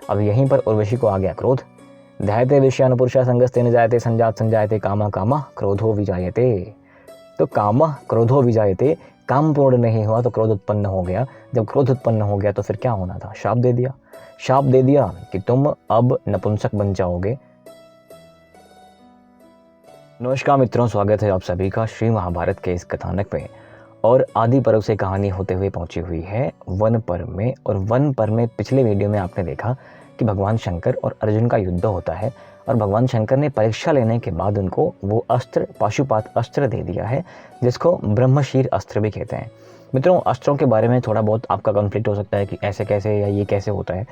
अब यहीं पर उर्वशी को आ गया क्रोध। ध्यायते विषयानुपुरुषा संगस्तेन जायते संजात संजायते कामा कामा क्रोधो विजायते। तो कामा क्रोधो विजायते, काम पूर्ण नहीं हुआ तो क्रोध उत्पन्न हो गया। जब क्रोध उत्पन्न हो गया तो फिर क्या होना था? शाप दे दिया। शाप दे दिया कि तुम अब नपुंसक बन जाओगे। नमस्कार मित्रों, स्वागत है आप सभी का श्री महाभारत के इस कथानक में। और आदि पर्व से कहानी होते हुए पहुंची हुई है वन पर्व में। और वन पर्व में पिछले वीडियो में आपने देखा कि भगवान शंकर और अर्जुन का युद्ध होता है और भगवान शंकर ने परीक्षा लेने के बाद उनको वो अस्त्र, पाशुपात अस्त्र दे दिया है, जिसको ब्रह्मशीर अस्त्र भी कहते हैं। मित्रों, अस्त्रों के बारे में थोड़ा बहुत आपका कॉन्फ्लिक्ट हो सकता है कि ऐसे कैसे या ये कैसे होता है।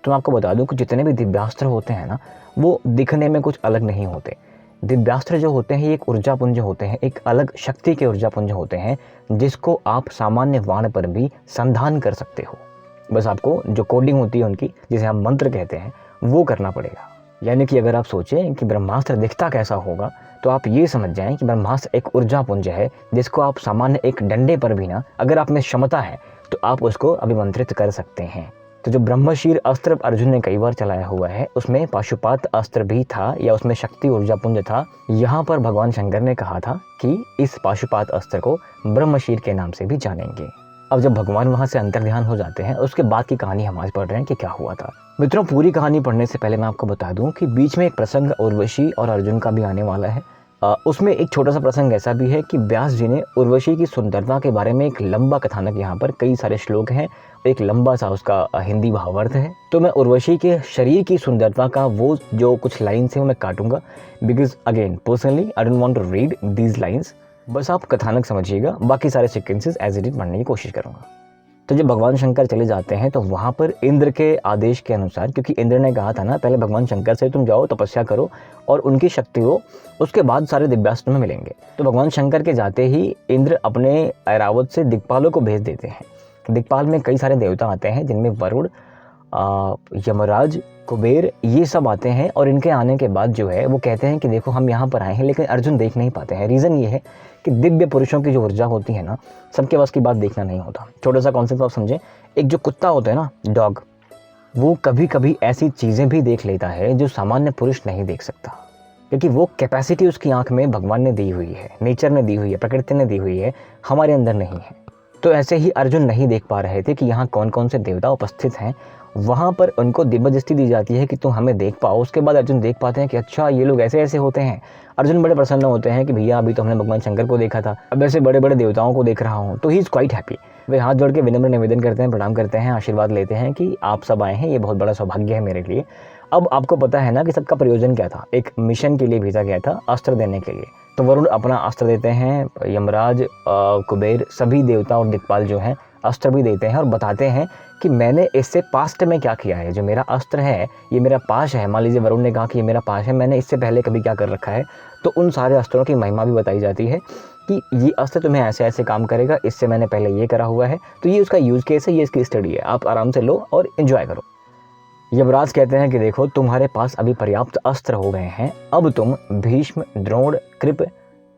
तो मैं आपको बता दूं कि जितने भी दिव्यास्त्र होते हैं ना, वो दिखने में कुछ अलग नहीं होते। दिव्यास्त्र जो होते हैं ये एक ऊर्जा पुंज होते हैं, एक अलग शक्ति के ऊर्जा पुंज होते हैं, जिसको आप सामान्य वाण पर भी संधान कर सकते हो। बस आपको जो कोडिंग होती है उनकी, जिसे हम मंत्र कहते हैं, वो करना पड़ेगा। यानी कि अगर आप सोचें कि ब्रह्मास्त्र दिखता कैसा होगा, तो आप ये समझ जाएं कि ब्रह्मास्त्र एक ऊर्जा पुंज है, जिसको आप सामान्य एक डंडे पर भी ना, अगर आप में क्षमता है तो आप उसको अभिमंत्रित कर सकते हैं। तो जो ब्रह्मशीर अस्त्र अर्जुन ने कई बार चलाया हुआ है, उसमें पाशुपात अस्त्र भी था या उसमें शक्ति ऊर्जा पुंज था। यहाँ पर भगवान शंकर ने कहा था कि इस पाशुपात अस्त्र को ब्रह्मशीर के नाम से भी जानेंगे। अब जब भगवान वहां से अंतर्ध्यान हो जाते हैं, उसके बाद की कहानी हम आज पढ़ रहे हैं कि क्या हुआ था। मित्रों, पूरी कहानी पढ़ने से पहले मैं आपको बता दूं कि बीच में एक प्रसंग उर्वशी और अर्जुन का भी आने वाला है। उसमें एक छोटा सा प्रसंग ऐसा भी है कि व्यास जी ने उर्वशी की सुंदरता के बारे में एक लंबा कथानक, यहाँ पर कई सारे श्लोक हैं, एक लंबा सा उसका हिंदी भावार्थ है। तो मैं उर्वशी के शरीर की सुंदरता का वो जो कुछ लाइन्स हैं वो मैं काटूंगा, because again personally I don't want to read these lines. बस आप कथानक समझिएगा, बाकी सारे सीक्वेंसेस एज इट इज पढ़ने की कोशिश करूंगा। तो जब भगवान शंकर चले जाते हैं तो वहाँ पर इंद्र के आदेश के अनुसार, क्योंकि इंद्र ने कहा था ना पहले भगवान शंकर से तुम जाओ, तपस्या करो और उनकी शक्ति हो, उसके बाद सारे दिव्यास्त्र में मिलेंगे। तो भगवान शंकर के जाते ही इंद्र अपने ऐरावत से दिक्पालों को भेज देते हैं। दिक्पाल में कई सारे देवता आते हैं, जिनमें वरुण, यमराज, कुबेर, ये सब आते हैं। और इनके आने के बाद जो है वो कहते हैं कि देखो हम यहाँ पर आए हैं, लेकिन अर्जुन देख नहीं पाते हैं। रीज़न ये है कि दिव्य पुरुषों की जो ऊर्जा होती है ना, सबके बस की बात देखना नहीं होता। छोटा सा कॉन्सेप्ट आप समझें, एक जो कुत्ता होता है ना, डॉग, वो कभी कभी ऐसी चीज़ें भी देख लेता है जो सामान्य पुरुष नहीं देख सकता, क्योंकि वो कैपेसिटी उसकी आँख में भगवान ने दी हुई है, नेचर ने दी हुई है, प्रकृति ने दी हुई है, हमारे अंदर नहीं है। तो ऐसे ही अर्जुन नहीं देख पा रहे थे कि यहाँ कौन कौन से देवता उपस्थित हैं। वहाँ पर उनको दिव्य दृष्टि दी जाती है कि तुम हमें देख पाओ। उसके बाद अर्जुन देख पाते हैं कि अच्छा ये लोग ऐसे ऐसे होते हैं। अर्जुन बड़े प्रसन्न होते हैं कि भैया अभी तो हमने भगवान शंकर को देखा था, अब ऐसे बड़े बड़े देवताओं को देख रहा हूँ। तो ही इज़ क्वाइट हैप्पी। वे हाथ जोड़ के विनम्र निवेदन करते हैं, प्रणाम करते हैं, आशीर्वाद लेते हैं कि आप सब आए हैं, ये बहुत बड़ा सौभाग्य है मेरे लिए। अब आपको पता है ना कि सबका प्रयोजन क्या था, एक मिशन के लिए भेजा गया था, अस्त्र देने के लिए। तो वरुण अपना अस्त्र देते हैं, यमराज, कुबेर, सभी देवता और दिक्पाल जो हैं अस्त्र भी देते हैं और बताते हैं कि मैंने इससे पास्ट में क्या किया है। जो मेरा अस्त्र है, ये मेरा पाश है। मान लीजिए वरुण ने कहा कि ये मेरा पाश है, मैंने इससे पहले कभी क्या कर रखा है, तो उन सारे अस्त्रों की महिमा भी बताई जाती है कि ये अस्त्र तुम्हें ऐसे ऐसे काम करेगा, इससे मैंने पहले ये करा हुआ है। तो ये उसका यूज़ केस है, ये इसकी स्टडी है, आप आराम से लो और एंजॉय करो। यमराज कहते हैं कि देखो तुम्हारे पास अभी पर्याप्त अस्त्र हो गए हैं, अब तुम भीष्म, द्रोण, कृप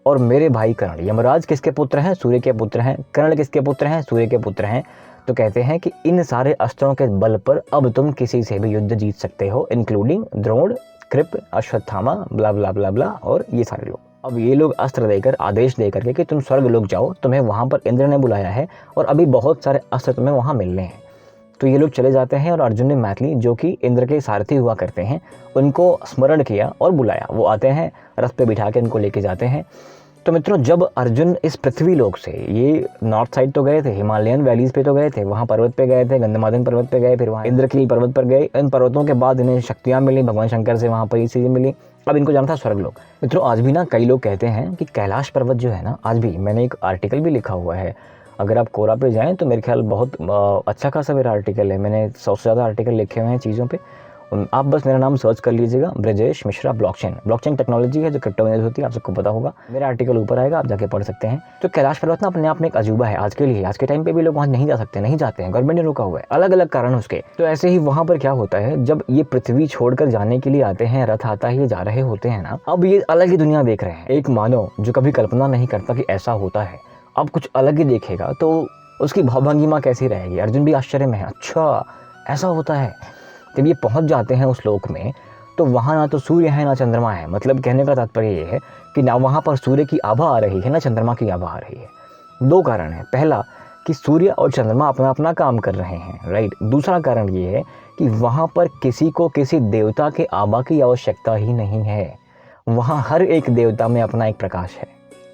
और मेरे भाई कर्ण। यमराज किसके पुत्र हैं? सूर्य के पुत्र हैं। कर्ण किसके पुत्र हैं? सूर्य के पुत्र हैं। तो कहते हैं कि इन सारे अस्त्रों के बल पर अब तुम किसी से भी युद्ध जीत सकते हो, इंक्लूडिंग द्रोण, कृप, अश्वत्थामा, ब्ला ब्ला ब्ला ब्ला और ये सारे लोग। अब ये लोग अस्त्र देकर, आदेश देकर के कि तुम स्वर्ग लोग जाओ, तुम्हें वहाँ पर इंद्र ने बुलाया है और अभी बहुत सारे अस्त्र तुम्हें वहाँ मिलने हैं। तो ये लोग चले जाते हैं और अर्जुन ने मैथिली, जो कि इंद्र के सारथी हुआ करते हैं, उनको स्मरण किया और बुलाया। वो आते हैं, रथ पे बिठा के उनको लेके जाते हैं। तो मित्रों, जब अर्जुन इस पृथ्वी लोक से, ये नॉर्थ साइड तो गए थे, हिमालयन वैलीज पे तो गए थे, वहाँ पर्वत पे गए थे, गंधमादन पर्वत पे गए, फिर वहाँ इंद्रकील पर्वत पर गए। इन पर्वतों के बाद इन्हें शक्तियाँ मिली भगवान शंकर से, वहाँ पर ये चीज़ें मिली। अब इनको जाना था स्वर्ग लोक। मित्रों, आज भी ना कई लोग कहते हैं कि कैलाश पर्वत जो है ना, आज भी, मैंने एक आर्टिकल भी लिखा हुआ है, अगर आप कोरा पे जाएँ तो मेरे ख्याल बहुत अच्छा खासा मेरा आर्टिकल है, मैंने 100 से ज़्यादा आर्टिकल लिखे हुए हैं चीज़ों पे। आप बस मेरा नाम सर्च कर लीजिएगा, ब्रजेश मिश्रा ब्लॉकचेन टेक्नोलॉजी है जो क्रिप्टो में होती है, आप सबको पता होगा। मेरा आर्टिकल ऊपर आएगा, आप जाके पढ़ सकते हैं। तो कैलाश पर्वत ना अपने आप में एक अजूबा है आज के लिए। आज के टाइम पे भी लोग वहाँ नहीं जा सकते, नहीं जाते हैं, गवर्नमेंट ने रोका हुआ है, अलग अलग कारण उसके। तो ऐसे ही वहाँ पर क्या होता है, जब ये पृथ्वी छोड़कर जाने के लिए आते हैं, रथ आता है, ये जा रहे होते हैं ना, अब ये अलग ही दुनिया देख रहे हैं। एक मानव जो कभी कल्पना नहीं करता कि ऐसा होता है, अब कुछ अलग ही देखेगा तो उसकी भावभंगिमा कैसी रहेगी। अर्जुन भी आश्चर्य में है, अच्छा ऐसा होता है। जब ये पहुंच जाते हैं उस लोक में, तो वहाँ ना तो सूर्य है ना चंद्रमा है। मतलब कहने का तात्पर्य ये है कि ना वहाँ पर सूर्य की आभा आ रही है ना चंद्रमा की आभा आ रही है। दो कारण हैं। पहला कि सूर्य और चंद्रमा अपना अपना काम कर रहे हैं, राइट। दूसरा कारण ये है कि वहाँ पर किसी को किसी देवता के आभा की आवश्यकता ही नहीं है। वहाँ हर एक देवता में अपना एक प्रकाश है।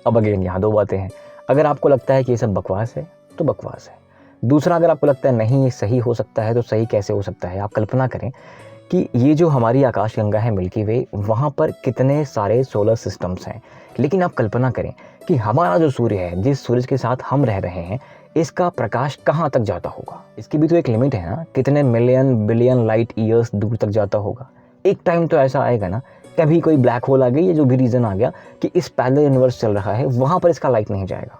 अब अगेन यहाँ दो बातें हैं। अगर आपको लगता है कि ये सब बकवास है तो बकवास है। दूसरा, अगर आपको लगता है नहीं ये सही हो सकता है तो सही कैसे हो सकता है। आप कल्पना करें कि ये जो हमारी आकाशगंगा है मिल्की वे, वहाँ पर कितने सारे सोलर सिस्टम्स हैं। लेकिन आप कल्पना करें कि हमारा जो सूर्य है, जिस सूरज के साथ हम रह रहे हैं, इसका प्रकाश कहाँ तक जाता होगा। इसकी भी तो एक लिमिट है ना, कितने मिलियन बिलियन लाइट ईयर्स दूर तक जाता होगा। एक टाइम तो ऐसा आएगा ना, कभी कोई ब्लैक होल आ गई या जो भी रीज़न आ गया कि इस पैरेलल यूनिवर्स चल रहा है, वहाँ पर इसका लाइट नहीं जाएगा।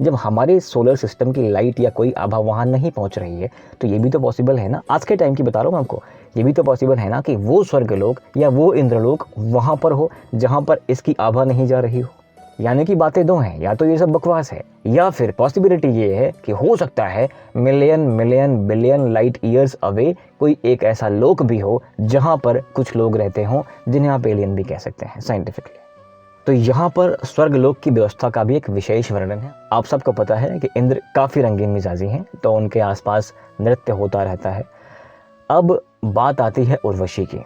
जब हमारे सोलर सिस्टम की लाइट या कोई आभा वहाँ नहीं पहुँच रही है, तो ये भी तो पॉसिबल है ना, आज के टाइम की बता रहा हूँ मैं आपको, ये भी तो पॉसिबल है ना कि वो स्वर्गलोक या वो इंद्रलोक वहाँ पर हो जहाँ पर इसकी आभा नहीं जा रही हो। यानी कि बातें दो हैं, या तो ये सब बकवास है या फिर पॉसिबिलिटी ये है कि हो सकता है million million billion light years away कोई एक ऐसा लोक भी हो जहाँ पर कुछ लोग रहते हों जिन्हें आप एलियन भी कह सकते हैं साइंटिफिकली। तो यहाँ पर स्वर्गलोक की व्यवस्था का भी एक विशेष वर्णन है। आप सबको पता है कि इंद्र काफ़ी रंगीन मिजाजी हैं, तो उनके आसपास नृत्य होता रहता है। अब बात आती है उर्वशी की।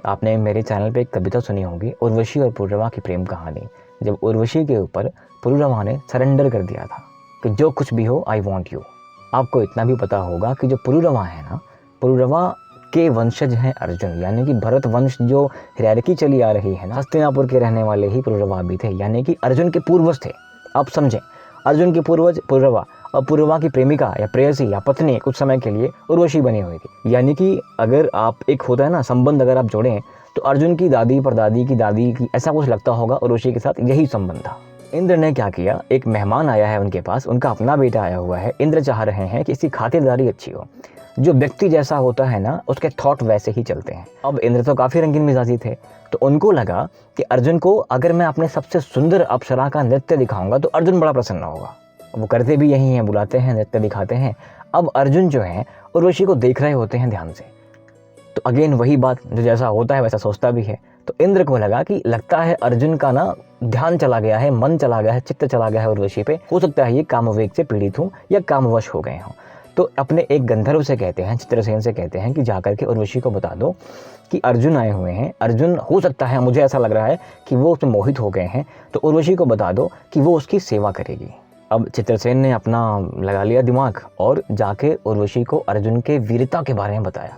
आपने मेरे चैनल पे एक कविता सुनी होगी, उर्वशी और पुरुरवा की प्रेम कहानी। जब उर्वशी के ऊपर पुरुरवा ने सरेंडर कर दिया था कि जो कुछ भी हो आई वॉन्ट यू। आपको इतना भी पता होगा कि जो पुरुरवा है ना, पुरुरवा के वंशज हैं अर्जुन, यानी कि भरत वंश जो हिरार्की चली आ रही है ना, हस्तिनापुर के रहने वाले ही पुरुरवा भी थे, यानी कि अर्जुन के पूर्वज थे। आप समझें, अर्जुन के पूर्वज पुरुरवा, और पुरुरवा की प्रेमिका या प्रेयसी या पत्नी कुछ समय के लिए उर्वशी बनी हुई थी। यानी कि अगर आप एक होता है ना संबंध, अगर आप जोड़ें तो अर्जुन की दादी परदादी की दादी की ऐसा कुछ लगता होगा उर्वशी के साथ यही संबंध था। इंद्र ने क्या किया, एक मेहमान आया है उनके पास, उनका अपना बेटा आया हुआ है। इंद्र चाह रहे हैं कि इसकी खातिरदारी अच्छी हो। जो व्यक्ति जैसा होता है ना, उसके थॉट वैसे ही चलते हैं। अब इंद्र तो काफ़ी रंगीन मिजाजी थे, तो उनको लगा कि अर्जुन को अगर मैं अपने सबसे सुंदर अप्सरा का नृत्य दिखाऊंगा तो अर्जुन बड़ा प्रसन्न होगा। वो करते भी यही हैं, बुलाते हैं, नृत्य दिखाते हैं। अब अर्जुन जो है उर्वशी को देख रहे होते हैं ध्यान से, तो अगेन वही बात, जो जैसा होता है वैसा सोचता भी है। तो इंद्र को लगा कि लगता है अर्जुन का ना ध्यान चला गया है, मन चला गया है, चित्त चला गया है उर्वशी पे। हो सकता है ये कामवेग से पीड़ित हूँ या कामवश हो गए हों। तो अपने एक गंधर्व से कहते हैं, चित्रसेन से कहते हैं कि जाकर के उर्वशी को बता दो कि अर्जुन आए हुए हैं। अर्जुन हो सकता है, मुझे ऐसा लग रहा है कि वो उसमें मोहित हो गए हैं, तो उर्वशी को बता दो कि वो उसकी सेवा करेगी। अब चित्रसेन ने अपना लगा लिया दिमाग और जाके उर्वशी को अर्जुन के वीरता के बारे में बताया।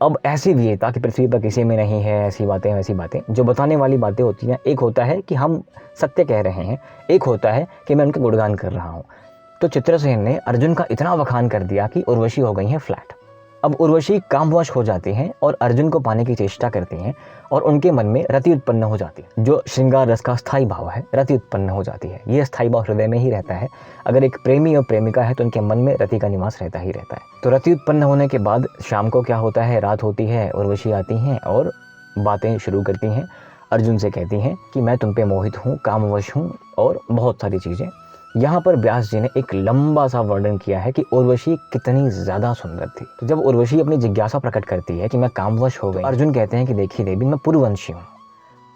अब ऐसी वीरता कि पृथ्वी पर किसी में नहीं है, ऐसी बातें वैसी बातें जो बताने वाली बातें होती हैं। एक होता है कि हम सत्य कह रहे हैं, एक होता है कि मैं उनका गुणगान कर रहा हूँ। तो चित्रसेन ने अर्जुन का इतना बखान कर दिया कि उर्वशी हो गई हैं फ्लैट। अब उर्वशी कामवश हो जाती हैं और अर्जुन को पाने की चेष्टा करती हैं और उनके मन में रति उत्पन्न हो जाती है। जो श्रृंगार रस का स्थायी भाव है, रति उत्पन्न हो जाती है। ये स्थायी भाव हृदय में ही रहता है। अगर एक प्रेमी और प्रेमिका है तो उनके मन में रति का निवास रहता ही रहता है। तो रति उत्पन्न होने के बाद शाम को क्या होता है, रात होती है, उर्वशी आती हैं और बातें शुरू करती हैं। अर्जुन से कहती हैं कि मैं तुम पे मोहित हूँ, कामवश हूँ और बहुत सारी चीज़ें। यहाँ पर व्यास जी ने एक लंबा सा वर्णन किया है कि उर्वशी कितनी ज़्यादा सुंदर थी। तो जब उर्वशी अपनी जिज्ञासा प्रकट करती है कि मैं कामवश हो गई, अर्जुन कहते हैं कि देखिए देवी, मैं पुरुवंशी हूँ।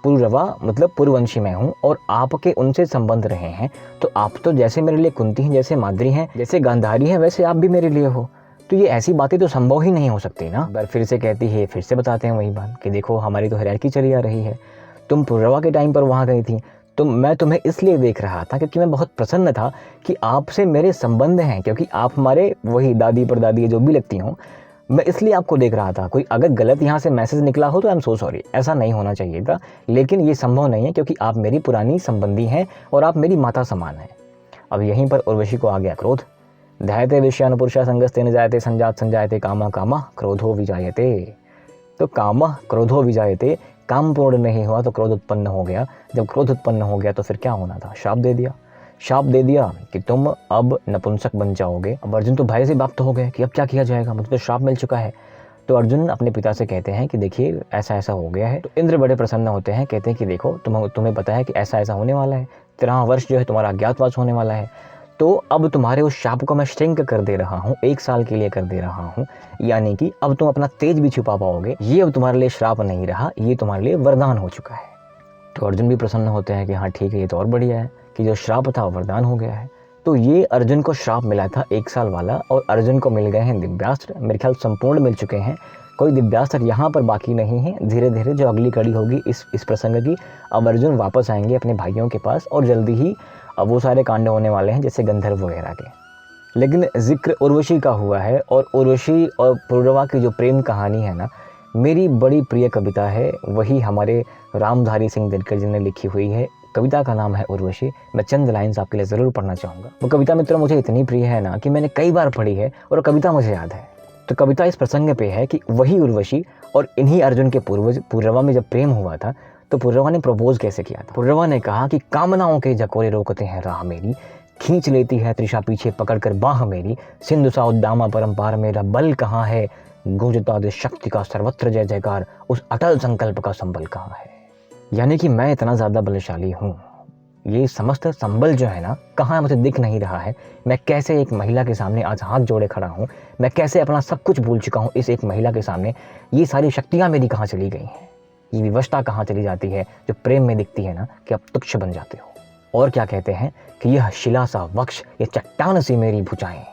पुरुरवा मतलब पुरुवंशी मैं हूँ और आपके उनसे संबंध रहे हैं, तो आप तो जैसे मेरे लिए कुंती हैं, जैसे माद्री हैं, जैसे गांधारी हैं, वैसे आप भी मेरे लिए हो। तो ये ऐसी बातें तो संभव ही नहीं हो सकती ना। पर फिर से कहती है, फिर से बताते हैं वही बात कि देखो हमारी तो हिरार्की चली आ रही है। तुम पुरुरवा के टाइम पर वहाँ गई थी, तो मैं तुम्हें इसलिए देख रहा था क्योंकि मैं बहुत प्रसन्न था कि आपसे मेरे संबंध हैं, क्योंकि आप हमारे वही दादी परदादी जो भी लगती हों, मैं इसलिए आपको देख रहा था। कोई अगर गलत यहाँ से मैसेज निकला हो तो आई एम सो सॉरी, ऐसा नहीं होना चाहिए था, लेकिन ये संभव नहीं है क्योंकि आप मेरी पुरानी संबंधी हैं और आप मेरी माता समान हैं। अब यहीं पर उर्वशी को आ गया क्रोध। ध्यायते विषयानुपुरुषा संगस्तेन जायते संजात संजायते कामा कामा क्रोधो विजायते। तो कामा क्रोधो विजायते, काम पूर्ण नहीं हुआ तो क्रोध उत्पन्न हो गया। जब क्रोध उत्पन्न हो गया तो फिर क्या होना था, शाप दे दिया। शाप दे दिया कि तुम अब नपुंसक बन जाओगे। अब अर्जुन तो भय से व्याप्त हो गए कि अब क्या किया जाएगा, मुझे तो शाप मिल चुका है। तो अर्जुन अपने पिता से कहते हैं कि देखिए ऐसा ऐसा हो गया है। तो इंद्र बड़े प्रसन्न होते हैं, कहते हैं कि देखो तुम्हें पता है कि ऐसा ऐसा होने वाला है, 13 वर्ष जो है तुम्हारा अज्ञातवास होने वाला है। तो अब तुम्हारे उस शाप को मैं श्रिंक कर दे रहा हूँ, 1 साल के लिए कर दे रहा हूँ, यानी कि अब तुम अपना तेज भी छुपा पाओगे। ये अब तुम्हारे लिए श्राप नहीं रहा, ये तुम्हारे लिए वरदान हो चुका है। तो अर्जुन भी प्रसन्न होते हैं कि हाँ ठीक है, ये तो और बढ़िया है कि जो श्राप था वो वरदान हो गया है। तो ये अर्जुन को श्राप मिला था 1 साल वाला, और अर्जुन को मिल गए हैं दिव्यास्त्र। मेरे ख्याल संपूर्ण मिल चुके हैं, कोई दिव्यास्त्र यहाँ पर बाकी नहीं है। धीरे धीरे जो अगली कड़ी होगी इस प्रसंग की, अब अर्जुन वापस आएंगे अपने भाइयों के पास, और जल्दी ही अब वो सारे कांड होने वाले हैं जैसे गंधर्व वगैरह के। लेकिन जिक्र उर्वशी का हुआ है, और उर्वशी और पुरवा की जो प्रेम कहानी है ना, मेरी बड़ी प्रिय कविता है। वही हमारे रामधारी सिंह दिनकर जी ने लिखी हुई है। कविता का नाम है उर्वशी। मैं चंद लाइन्स आपके लिए ज़रूर पढ़ना चाहूँगा। वो कविता मित्रों मुझे इतनी प्रिय है ना कि मैंने कई बार पढ़ी है और कविता मुझे याद है। तो कविता इस प्रसंग पे है कि वही उर्वशी और इन्हीं अर्जुन के पूर्वज पुरवा में जब प्रेम हुआ था तो पुरवा ने प्रपोज कैसे किया था। पुरवा ने कहा कि कामनाओं के जकोरे रोकते हैं राह मेरी, खींच लेती है तृषा पीछे पकड़कर बाह मेरी, सिंधु सा उद्दामा परंपार मेरा बल कहाँ है, गूंजता दे शक्ति का सर्वत्र जय जयकार, उस अटल संकल्प का संबल कहाँ है। यानी कि मैं इतना ज़्यादा बलशाली हूँ, ये समस्त संबल जो है ना कहाँ मुझे दिख नहीं रहा है। मैं कैसे एक महिला के सामने आज हाथ जोड़े खड़ा हूँ, मैं कैसे अपना सब कुछ भूल चुका हूँ इस एक महिला के सामने। ये सारी शक्तियाँ मेरी कहाँ चली गई हैं, ये विवशता कहाँ चली जाती है जो प्रेम में दिखती है ना कि अब तुच्छ बन जाते हो। और क्या कहते हैं कि यह शिला सा वक्ष, ये चट्टान सी मेरी भुजाएं,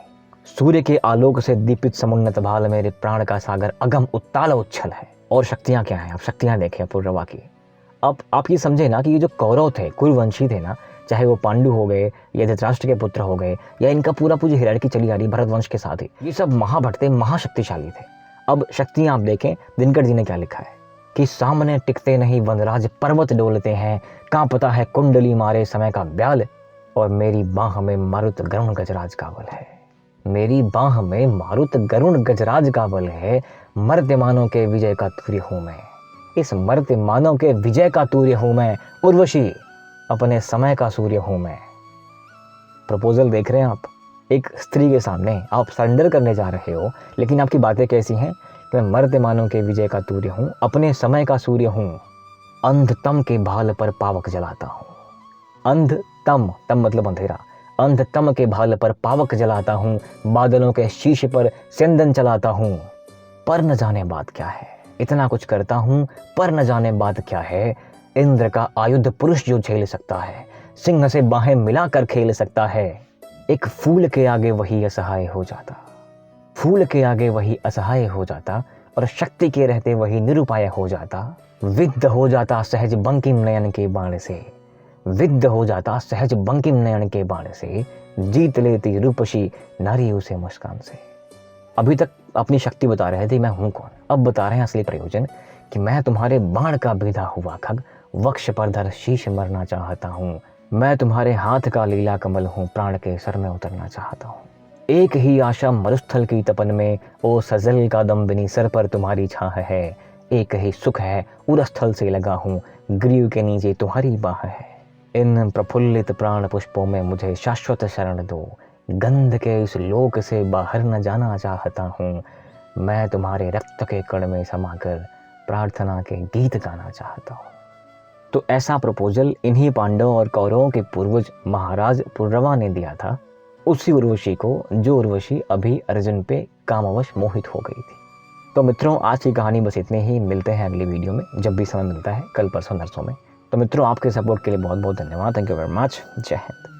सूर्य के आलोक से दीपित समुन्नत भाल, मेरे प्राण का सागर अगम उत्ताल उच्छल है। और शक्तियाँ क्या हैं, अब शक्तियाँ देखें पुरवा की। अब आप ये समझे ना कि ये जो कौरव थे, कुरुवंशी थे ना, चाहे वो पांडु हो गए या धृतराष्ट्र के पुत्र हो गए या इनका पूरा पूरी हिरार्की चली आ रही भरत वंश के साथ ही, ये सब महाभट थे, महाशक्तिशाली थे। अब शक्तियाँ आप देखें, दिनकर जी ने क्या लिखा है कि सामने टिकते नहीं वनराज, पर्वत डोलते हैं, कांपता है कुंडली मारे समय का ब्याल, और मेरी बाह में मारुत गरुण गजराज का बल है। मेरी बाह में मारुत गरुण गजराज का बल है, मर्त्य मानव के विजय का तूर्य हूँ मैं, इस मर्त्य मानव के विजय का तूर्य हूँ मैं, उर्वशी अपने समय का सूर्य हूँ मैं। प्रपोजल देख रहे हैं आप, एक स्त्री के सामने आप सरेंडर करने जा रहे हो, लेकिन आपकी बातें कैसी हैं, मैं मर्त्य मानव के विजय का तूर्य हूँ, अपने समय का सूर्य हूँ, अंधतम के भाल पर पावक जलाता हूँ। अंधतम, तम मतलब अंधेरा, अंधतम के भाल पर पावक जलाता हूँ, बादलों के शीश पर चंदन चलाता हूँ, पर न जाने बात क्या है। इतना कुछ करता हूँ पर न जाने बात क्या है, इंद्र का आयुध पुरुष जो झेल सकता है, सिंह से बाहें मिलाकर खेल सकता है, एक फूल के आगे वही असहाय हो जाता, फूल के आगे वही असहाय हो जाता, और शक्ति के रहते वही निरुपाय हो जाता, विद्ध हो जाता सहज बंकिम नयन के बाण से, विद्ध हो जाता सहज बंकिम नयन के बाण से, जीत लेती रूपशी नारी उसे मुस्कान से। अभी तक अपनी शक्ति बता रहे थे मैं हूं कौन, अब बता रहे हैं असली प्रयोजन कि मैं तुम्हारे बाण का बिधा हुआ खग, वक्ष पर धर शीश मरना चाहता हूँ, मैं तुम्हारे हाथ का लीला कमल हूँ, प्राण के सर में उतरना चाहता हूँ। एक ही आशा मरुस्थल की तपन में, ओ सजल का दम्बिनी सर पर तुम्हारी छाह है, एक ही सुख है उरस्थल से लगा हूँ, ग्रीव के नीचे तुम्हारी बाह है, इन प्रफुल्लित प्राण पुष्पों में मुझे शाश्वत शरण दो, गंध के इस लोक से बाहर न जाना चाहता हूँ, मैं तुम्हारे रक्त के कण में समाकर प्रार्थना के गीत गाना चाहता हूँ। तो ऐसा प्रपोजल इन्हीं पांडवों और कौरवों के पूर्वज महाराज पुरवा ने दिया था उसी उर्वशी को, जो उर्वशी अभी अर्जुन पे कामवश मोहित हो गई थी। तो मित्रों आज की कहानी बस इतने ही, मिलते हैं अगली वीडियो में जब भी समय मिलता है, कल परसों नरसों में। तो मित्रों आपके सपोर्ट के लिए बहुत बहुत धन्यवाद, थैंक यू वेरी मच, जय हिंद।